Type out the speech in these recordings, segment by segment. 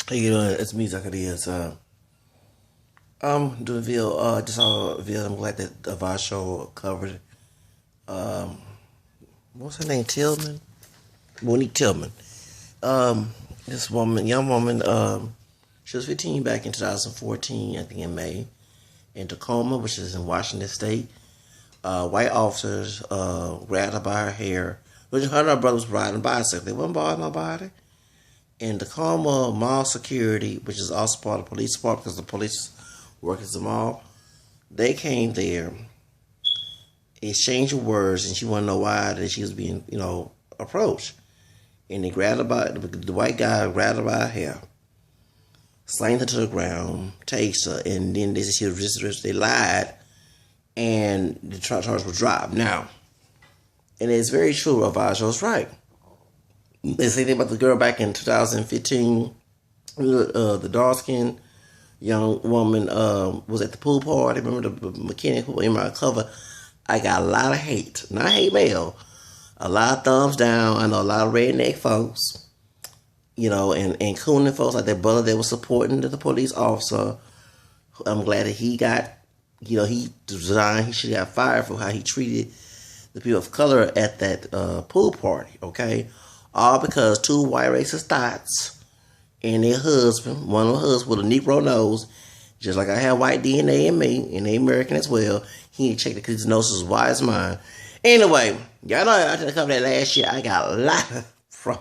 Hey, you know, it's me, Zacharias. I'm doing a video, just saw a video. I'm glad that the Vosh show covered. Um, what's her name? Tillman? Monique Tillman. This woman, young woman, she was 15 back in 2014, I think in May, in Tacoma, which is in Washington State. White officers grabbed her by her hair. Her and her brother was riding a bicycle. They wasn't bothering nobody. In Tacoma Mall Security, which is also part of the police department because the police work at the mall, they came there, exchanged words, and she wanted to know why that she was being, approached. And they grabbed her by, the white guy grabbed her by her hair, slammed her to the ground, tased her, and then they said she was resisting. They lied, and the charge was dropped. Now, and it's very true, Ravaggio was right. They say about the girl back in 2015, the dark-skinned young woman was at the pool party. Remember the mechanic who in my cover? I got a lot of hate. Not hate mail. A lot of thumbs down. I know a lot of redneck folks, and cooning folks like their brother that was supporting the police officer. I'm glad that he got, he resigned. He should have got fired for how he treated the people of color at that pool party, okay? All because two white racist thoughts and their husband, one of the husbands with a Negro nose, just like I have white DNA in me, and they American as well. He ain't checked it because his nose is white as mine. Anyway, y'all know I tried to cover that last year. I got a lot from.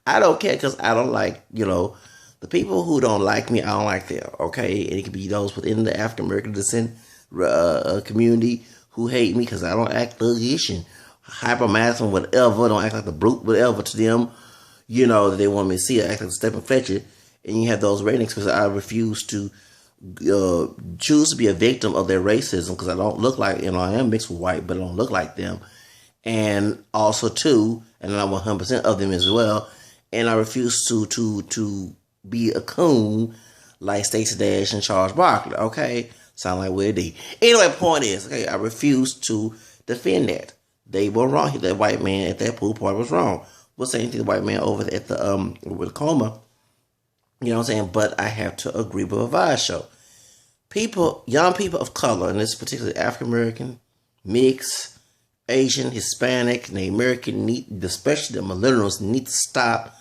I don't care because I don't like, the people who don't like me, I don't like them, okay? And it could be those within the African American descent community who hate me because I don't act thuggish and hypermasculine, whatever, don't act like the brute, whatever to them, that they want me to see. I act like Stephen Fletcher. And you have those ratings because I refuse to choose to be a victim of their racism because I don't look like, I am mixed with white, but I don't look like them. And also, too, and I'm 100% of them as well. And I refuse to be a coon like Stacey Dash and Charles Barkley, okay? Sound like Will D. Anyway, point is, okay, I refuse to defend that. They were wrong. That white man at that pool party was wrong. What's the same thing the white man over at the with Tacoma? You know what I'm saying? But I have to agree with a vibe show. People, young people of color, and this particularly African American, mixed, Asian, Hispanic, Native American, especially the millennials, need to stop.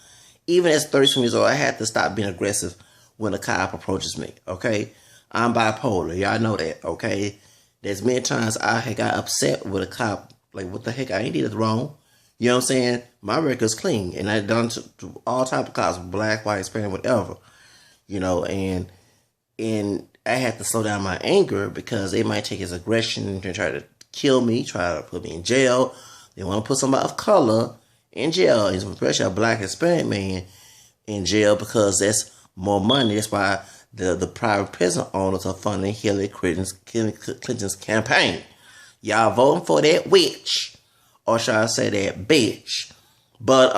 Even as 37 years old, I had to stop being aggressive when a cop approaches me. Okay, I'm bipolar. Y'all know that. Okay, there's many times I had got upset with a cop. Like, what the heck? I ain't did it wrong. You know what I'm saying? My record's clean. And I've done to all type of cops, black, white, Hispanic, whatever. And I had to slow down my anger because they might take his aggression and try to kill me, try to put me in jail. They want to put somebody of color in jail, especially a black Hispanic man in jail because that's more money. That's why the private prison owners are funding Hillary Clinton's campaign. Y'all voting for that witch, or should I say that bitch? But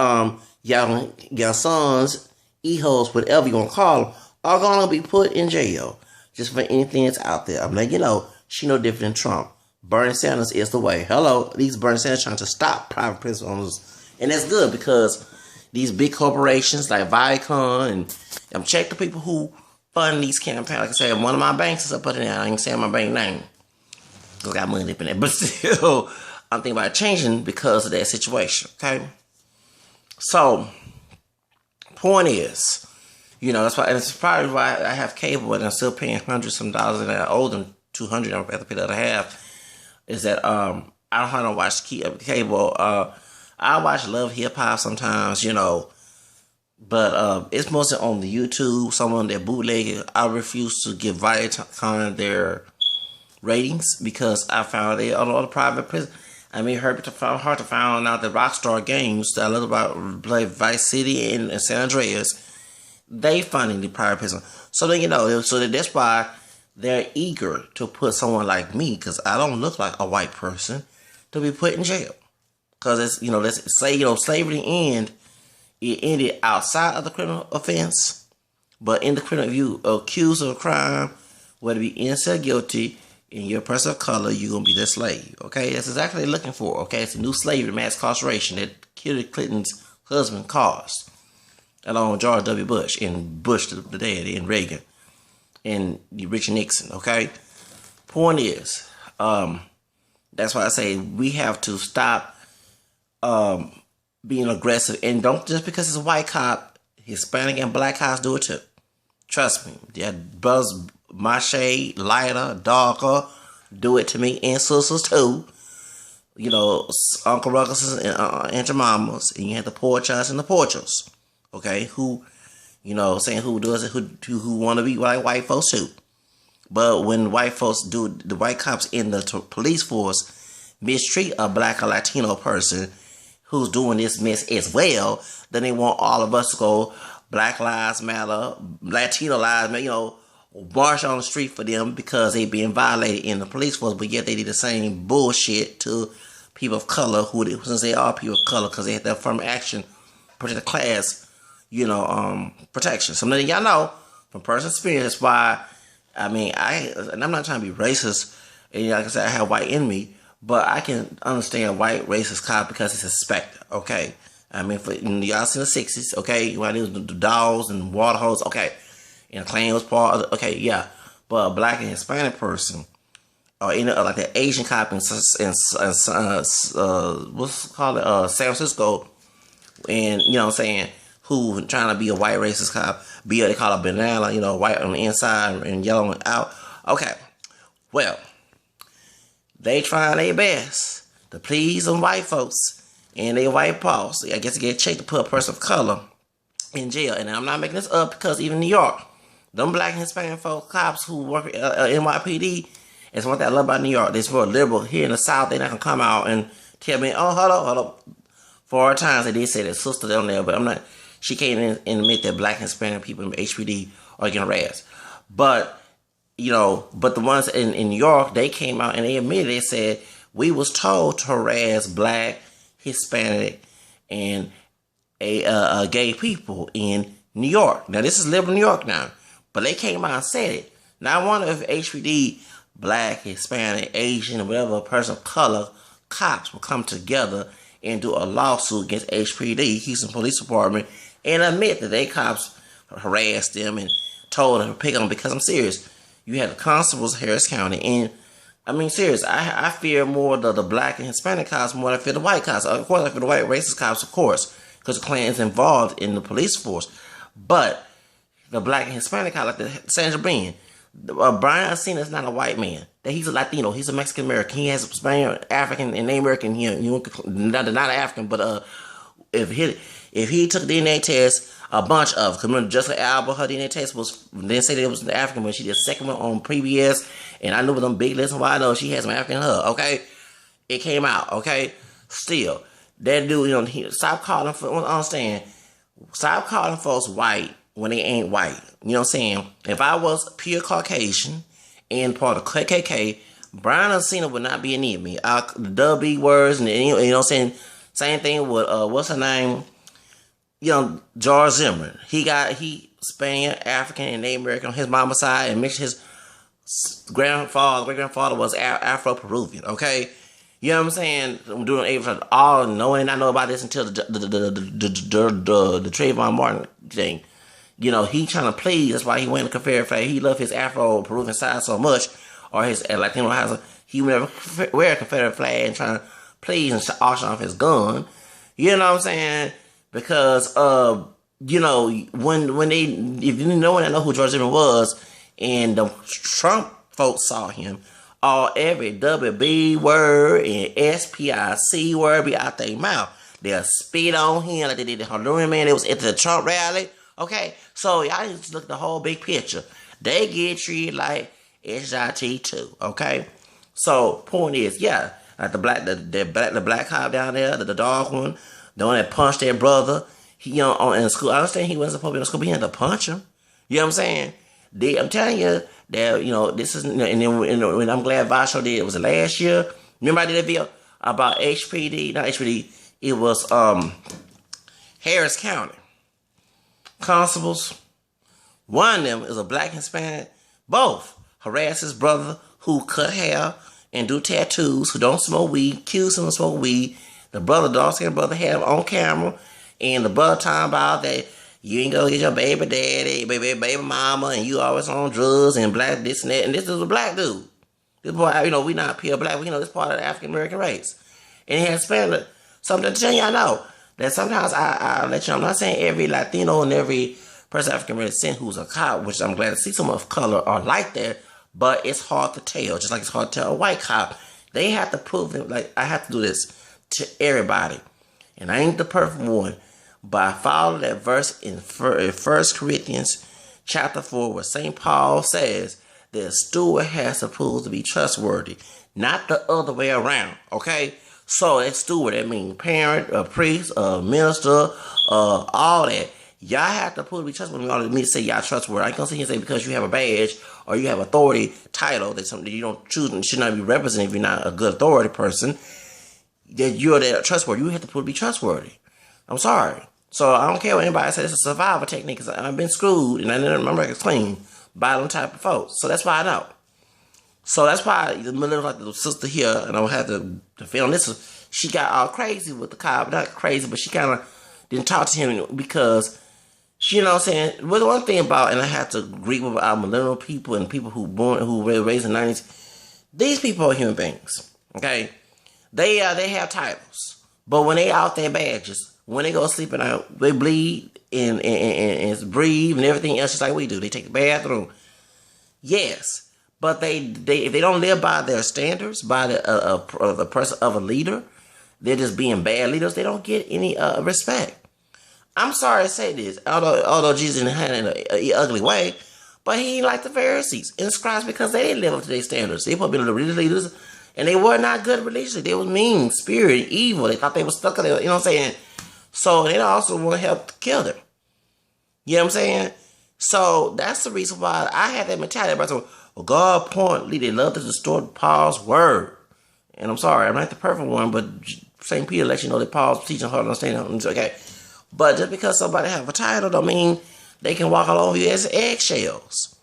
y'all sons, e-hoes, whatever you gonna call them, are gonna be put in jail just for anything that's out there. I'm like, she no different than Trump. Bernie Sanders is the way. Hello, these Bernie Sanders trying to stop private prison owners, and that's good because these big corporations like Viacom and I'm check the people who fund these campaigns. Like I said, one of my banks is up in there. I ain't saying my bank name. I got money up in there, but still, I'm thinking about changing because of that situation, okay? So, point is, that's why, and it's probably why I have cable and I'm still paying hundreds some dollars and I owe them $200. I'm have to pay the other half. Is that I don't watch cable. I watch Love Hip Hop sometimes, but it's mostly on the YouTube. Some of them bootleg. I refuse to give Viacom their ratings because I found they on all the private prison. I mean, hard to find out that Rockstar Games that I love about play Vice City and San Andreas, they funding the private prison. So then so that's why they're eager to put someone like me, because I don't look like a white person, to be put in jail. Because it's let's say slavery it ended outside of the criminal offense, but in the criminal, if you accused of a crime, whether it be innocent or guilty, and you're a person of color, you're going to be their slave, okay? That's exactly what they're looking for, okay? It's a new slavery, mass incarceration that Hillary Clinton's husband caused. along with George W. Bush and Bush the daddy and Reagan and Richard Nixon. Okay, point is, that's why I say we have to stop being aggressive, and don't just because it's a white cop, Hispanic and black cops do it too. Trust me, that brothers my shade, lighter, darker, do it to me, and sisters too. You know, Uncle Ruckus and Aunt Mamas, and you have the Porchas and the Porchos. Okay, who, you know, saying who does it, who want to be like white folks too. But when white folks do, the white cops in the police force mistreat a black or Latino person who's doing this mess as well, then they want all of us to go Black Lives Matter, Latino Lives Matter, you know, march on the street for them because they being violated in the police force, but yet they did the same bullshit to people of color since they are people of color, because they have that affirmative action, protect the class, you know, protection. So then y'all know from personal experience why, I mean, and I'm not trying to be racist, and like I said, I have white in me, but I can understand white racist cop because he's a suspected, okay? I mean, y'all seen the 60s, okay? When it was the dolls and water hose, okay? And the Klan was part of okay, yeah. But a black and Hispanic person, or like the Asian cop in what's called it, San Francisco, and you know what I'm saying, who trying to be a white racist cop, they call it a banana, you know, white on the inside and yellow on the out. Okay, well, they trying their best to please them white folks and they white boss. I guess to get checked to put a person of color in jail. And I'm not making this up because even New York, them black and Hispanic folk cops who work at NYPD, it's one thing I love about New York. They're more liberal. Here in the South, they're not going to come out and tell me, oh, hold up. 4 times they did say that sister down there, but I'm not, she can't admit that black and Hispanic people in HPD are getting harassed. But, you know, but the ones in New York, they came out and they admitted, they said, we was told to harass black, Hispanic, and gay people in New York. Now, this is liberal New York now. But they came out and said it. Now, I wonder if HPD, black, Hispanic, Asian, or whatever person of color, cops will come together and do a lawsuit against HPD, Houston Police Department, and admit that they cops harassed them and told them to pick on them. Because I'm serious. You had the constables of Harris County, and I mean, serious. I fear more the black and Hispanic cops more than I fear the white cops. Of course, I fear the white racist cops, of course, because the Klan is involved in the police force. But the black and Hispanic cop, like the Sandra Bean, Brian Encina is not a white man. That he's a Latino. He's a Mexican American. He has Spanish, African, and American. Not African, but if he took DNA test, a bunch of, because remember Jessica Alba, her DNA test was, didn't say that it was the African, but she did a second one on previous, and I knew with them big lists, why I know she has some African in her, okay? It came out, okay? Still, that dude, you know, stop calling folks white when they ain't white. You know what I'm saying? If I was pure Caucasian and part of KKK, Brian Encina would not be near me. The W words, and you know what I'm saying? Same thing with, what's her name? You know, George Zimmerman. He Spanish, African, and Native American on his mama's side, and mixed his great-grandfather was Afro-Peruvian, okay? You know what I'm saying? I'm doing all knowing and I know about this until the Trayvon Martin thing. You know, he trying to please. That's why he went to Confederate flag. He loved his Afro-Peruvian side so much, or his Latino house. He would never wear a Confederate flag and trying to please and auction off his gun. You know what I'm saying? Because, you know, when they, if you know who George Zimmerman was, and the Trump folks saw him, every WB word and SPIC word be out their mouth. They'll spit on him like they did the Honduran man. They was at the Trump rally. Okay, so y'all just look at the whole big picture. They get treated like SIT too. Okay, so point is, yeah, like the black cop down there, the dog one, the one that punched their brother. He, you know, in school. I understand he wasn't supposed to be in school, but he had to punch him. You know what I'm saying? I'm telling you that, you know, this is, and then when I'm glad Vasho did, it was last year. Remember I did a video about HPD, not HPD, it was Harris County constables. One of them is a black Hispanic, both harass his brother who cut hair and do tattoos, who don't smoke weed, accuse him of smoking weed. The dark-skinned brother had him on camera, and the brother talking about that You ain't gonna get your baby daddy, baby mama, and you always on drugs and black this and that. And this is a black dude. This boy, we not pure black. We this part of the African American race. And he has spent something to tell y'all know that sometimes I let you know. I'm not saying every Latino and every person African American who's a cop, which I'm glad to see some of color are like that, but it's hard to tell. Just like it's hard to tell a white cop. They have to prove it. Like, I have to do this to everybody. And I ain't the perfect one, but I follow that verse in 1 Corinthians chapter 4 where St. Paul says that a steward has to prove to be trustworthy, not the other way around, okay? So that steward, that means parent, a priest, a minister, all that. Y'all have to prove to be trustworthy. You ought me to say y'all trustworthy. I ain't gonna sit here and say because you have a badge or you have authority title that's something that you don't choose and should not be represented if you're not a good authority person, that you're that trustworthy. You have to prove to be trustworthy. I'm sorry. So I don't care what anybody says. It's a survival technique because I've been screwed and I never remember it's clean by them type of folks. So that's why I know. So that's why the little like the sister here, and I don't have to film this. She got all crazy with the cop, not crazy, but she kind of didn't talk to him because she, you know what I'm saying. Well, the one thing about, and I have to agree with our millennial people and people who were raised in the 90s. These people are human beings. Okay, they have titles, but when they out their badges, when they go sleep at night, they bleed and breathe and everything else just like we do. They take the bathroom. Yes. But if they don't live by their standards, by the person of a leader, they're just being bad leaders. They don't get any respect. I'm sorry to say this, although Jesus didn't have it in an ugly way, but he ain't like the Pharisees and the scribes because they didn't live up to their standards. They probably been the religious leaders, and they were not good religiously. They were mean, spirit, evil. They thought they were stuck in there. You know what I'm saying? So they also want to help to kill them. You know what I'm saying? So that's the reason why I had that mentality. Well, God apparently they love to distort Paul's word. And I'm sorry, I'm not the perfect one, but St. Peter lets you know that Paul's teaching hard to understand. Okay. But just because somebody have a title don't mean they can walk all over you as eggshells.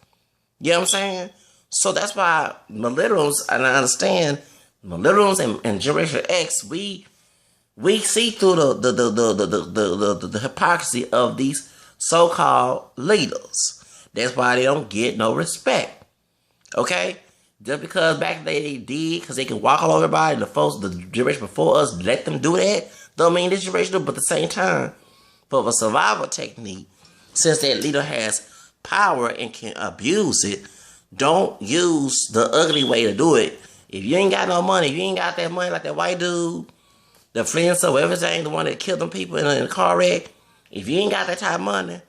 You know what I'm saying? So that's why millennials, and I understand millennials and Generation X, we see through the hypocrisy of these so-called leaders. That's why they don't get no respect. Okay? Just because back then they did, because they can walk all over everybody, the generation before us let them do that, don't mean this generation do, but at the same time, for a survival technique, since that leader has power and can abuse it, don't use the ugly way to do it. If you ain't got no money, if you ain't got that money like that white dude, the Flint or everything, the one that killed them people in a car wreck, if you ain't got that type of money,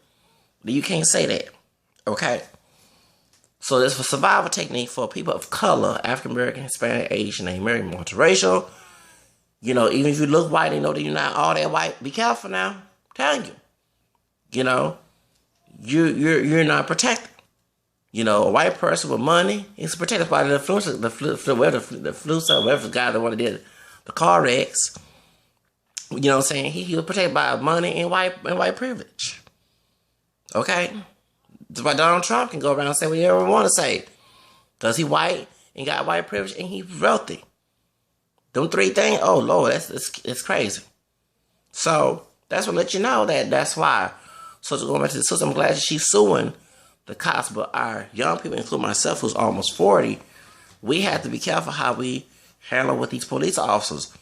then you can't say that. Okay? So this was survival technique for people of color, African American, Hispanic, Asian, and American, multiracial. You know, even if you look white, they know that you're not all that white. Be careful now. I'm telling you. You know, you're not protected. You know, a white person with money is protected by the flu, whatever guy that one that did the car wrecks. You know what I'm saying? He was protected by money and white privilege. Okay? That's why Donald Trump can go around and say what he ever want to say. Because he white and got white privilege and he wealthy. Them three things, oh Lord, it's crazy. So, that's what let you know that's why. So, going back to the sister, I'm glad that she's suing the cops, but our young people, including myself, who's almost 40, we have to be careful how we handle with these police officers.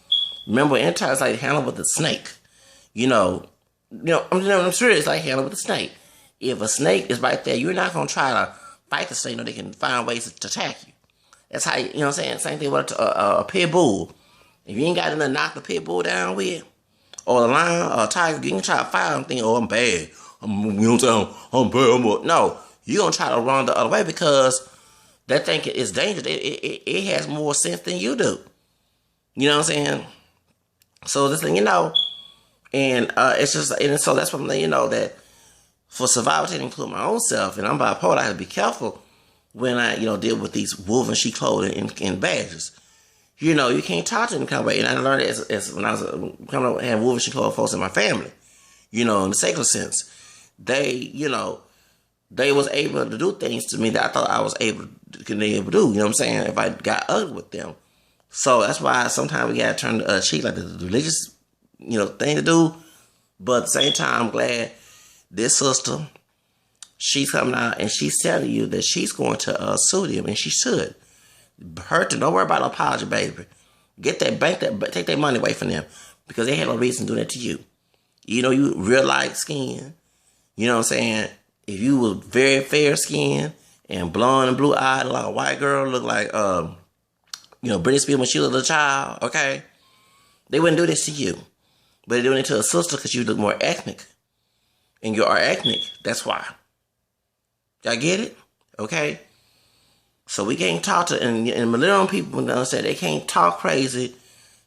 Remember, in times like handle with the snake. I'm sure it's like handle with the snake. If a snake is right there, you're not going to try to fight the snake. They can find ways to attack you. That's how, you know what I'm saying? Same thing with a pit bull. If you ain't got enough to knock the pit bull down with, or the lion, or a tiger, you can try to fight them thinking, oh, I'm bad. I'm bad. No, you're going to try to run the other way because that thing is dangerous. It has more sense than you do. You know what I'm saying? So this thing, and it's just, and so that's what I'm letting you know that for survival to include my own self, and I'm bipolar, I have to be careful when I, deal with these wolf and sheep clothing and badges. You can't talk to them kind of way. And I learned it as when I was coming up and had wolf and sheep clothing folks in my family, in the secular sense. They, they was able to do things to me that I thought I was able to do, you know what I'm saying, if I got ugly with them. So that's why sometimes we got to turn the cheek like the religious, thing to do. But at the same time, I'm glad This sister, she's coming out and she's telling you that she's going to sue them, and she should. Don't worry about no apology, baby. Get that bank, take that money away from them, because they had no reason to do that to you. You know, you real light skin. You know what I'm saying? If you was very fair skin and blonde and blue eyed like a white girl, look like Britney Spears when she was a little child, okay? They wouldn't do this to you. But they're doing it to a sister because you look more ethnic. And you are ethnic, that's why. Y'all get it? Okay? So we can't talk to, and millennial people understand they can't talk crazy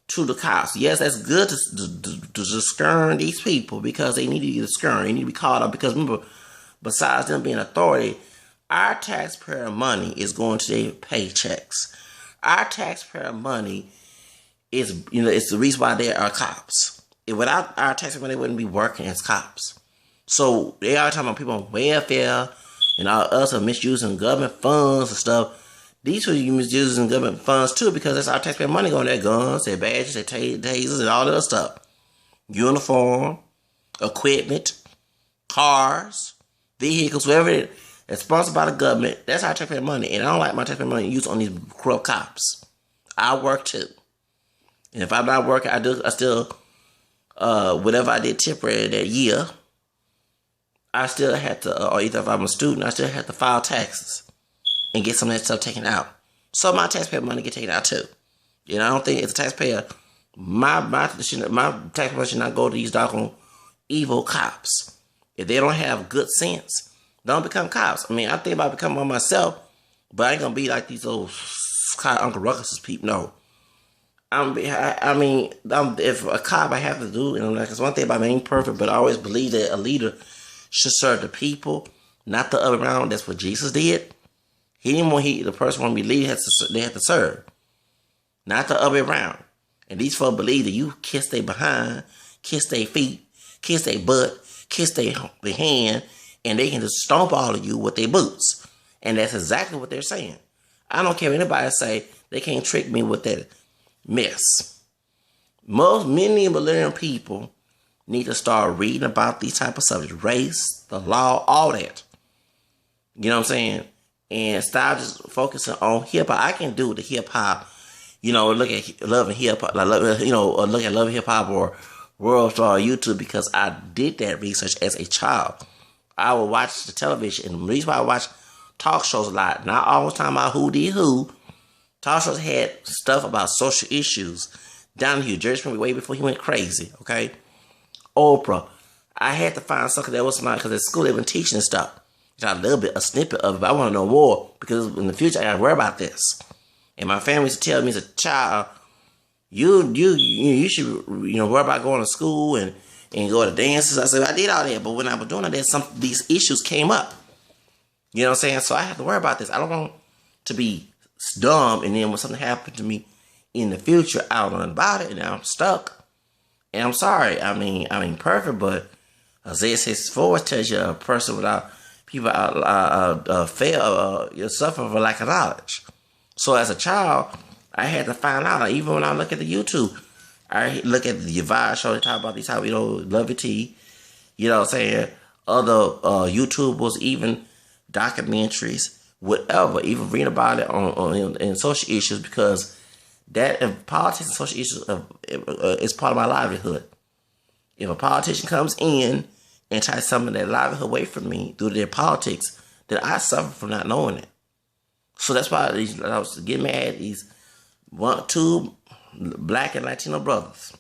to the cops. Yes, that's good to skirm these people, because they need to get skirmed. They need to be called up, because remember, besides them being authority, our taxpayer money is going to their paychecks. Our taxpayer money is, it's the reason why there are cops. Without our taxpayer money, they wouldn't be working as cops. So they are talking about people on welfare and all us are misusing government funds and stuff. These people are misusing government funds too, because that's our taxpayer money going. Their guns, their badges, their tasers, and all that other stuff. Uniform, equipment, cars, vehicles, whatever it is sponsored by the government. That's our taxpayer money. And I don't like my taxpayer money used on these corrupt cops. I work too. And if I'm not working, I still, whatever I did temporary that year, I still had to, or either if I'm a student, I still have to file taxes and get some of that stuff taken out. So my taxpayer money get taken out too. I don't think as a taxpayer, my taxpayer money should not go to these doggone evil cops. If they don't have good sense, don't become cops. I mean, I think about becoming one myself, but I ain't gonna be like these old Uncle Ruckus people. No. If a cop, I have to do, it's one thing about being perfect, but I always believe that a leader should serve the people, not the other way around. That's what Jesus did. He didn't want the person want to be lead, they had to serve, not the other way around. And these folks believe that you kiss their behind, kiss their feet, kiss their butt, kiss their hand, and they can just stomp all of you with their boots. And that's exactly what they're saying. I don't care if anybody say they can't trick me with that mess. Many millennial people need to start reading about these type of subjects, race, the law, all that. You know what I'm saying? And stop just focusing on hip hop. I can do the hip hop, look at Love and Hip Hop, or look at Love and Hip Hop or World Star YouTube, because I did that research as a child. I would watch the television, and the reason why I watch talk shows a lot, not always talking about who did who. Talk shows had stuff about social issues down here. Jerry Springer way before he went crazy, okay? Oprah. I had to find something that was mine, because at school they been teaching and stuff. Got a little bit, a snippet of it, but I want to know more, because in the future I got to worry about this. And my family used to tell me as a child, you should worry about going to school and go to dances. I said, I did all that, but when I was doing that, these issues came up. You know what I'm saying? So I have to worry about this. I don't want to be dumb, and then when something happened to me in the future, I don't know about it, and now I'm stuck. And I'm sorry. I mean perfect, but Isaiah 64 tells you a person without people suffer for lack of knowledge. So as a child, I had to find out. Even when I look at the YouTube, I look at the Yavai show. They talk about these how love your tea. You know what I'm saying? Other YouTubers, even documentaries, whatever. Even read about it in social issues, because that politics and social issues is part of my livelihood. If a politician comes in and tries to summon their livelihood away from me through their politics, then I suffer from not knowing it. So that's why I was getting mad at these two black and Latino brothers.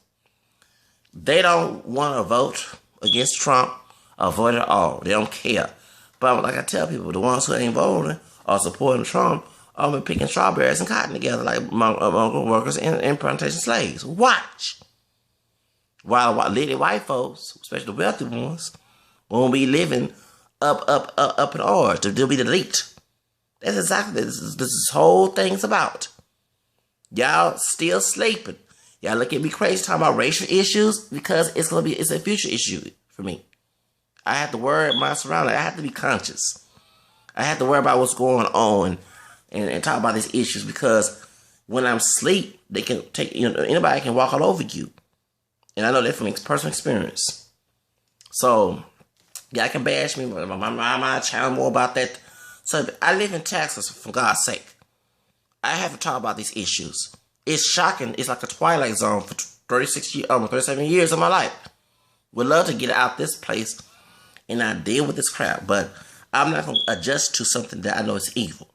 They don't want to vote against Trump or vote at all. They don't care. But like I tell people, the ones who ain't voting or supporting Trump are been picking strawberries and cotton together like mongrel workers and plantation slaves. Watch. While lady white folks, especially the wealthy ones, won't be living up in ours. They'll be the elite. That's exactly what this whole thing's about. Y'all still sleeping. Y'all look at me crazy talking about racial issues, because it's a future issue for me. I have to worry about my surroundings. I have to be conscious. I have to worry about what's going on and talk about these issues, because when I'm asleep, they can take, anybody can walk all over you. And I know that from personal experience. So, Y'all can bash me, but my channel more about that. So I live in Texas, for God's sake. I have to talk about these issues. It's shocking. It's like a twilight zone for 36 years, almost 37 years of my life. Would love to get out this place and not deal with this crap, but I'm not going to adjust to something that I know is evil.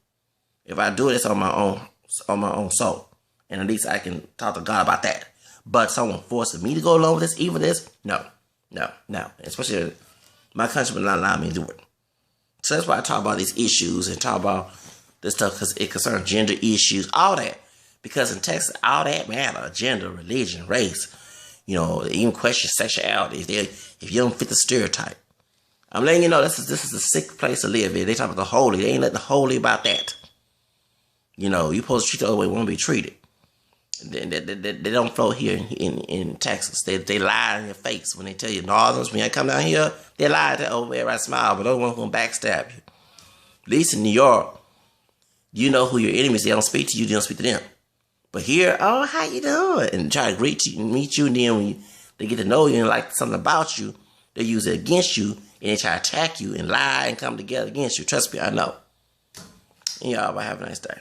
If I do it, it's on my own soul. And at least I can talk to God about that. But someone forcing me to go along with this evilness, no. Especially my country will not allow me to do it. So that's why I talk about these issues and talk about this stuff, because it concerns gender issues, all that. Because in Texas, all that matter: gender, religion, race, even question sexuality. If you don't fit the stereotype, I'm letting you know this is a sick place to live in. They talk about the holy. They ain't nothing holy about that. You're supposed to treat the other way you want to be treated. They don't flow here in Texas. They lie in your face when they tell you Northerners, when you come down here, they lie to everybody smile, but those ones going to backstab you. At least in New York, you know who your enemies. They don't speak to you, they don't speak to them. But here, oh, how you doing? And try to meet you, and then when they get to know you and like something about you, they use it against you, and they try to attack you and lie and come together against you. Trust me, I know. And y'all, have a nice day.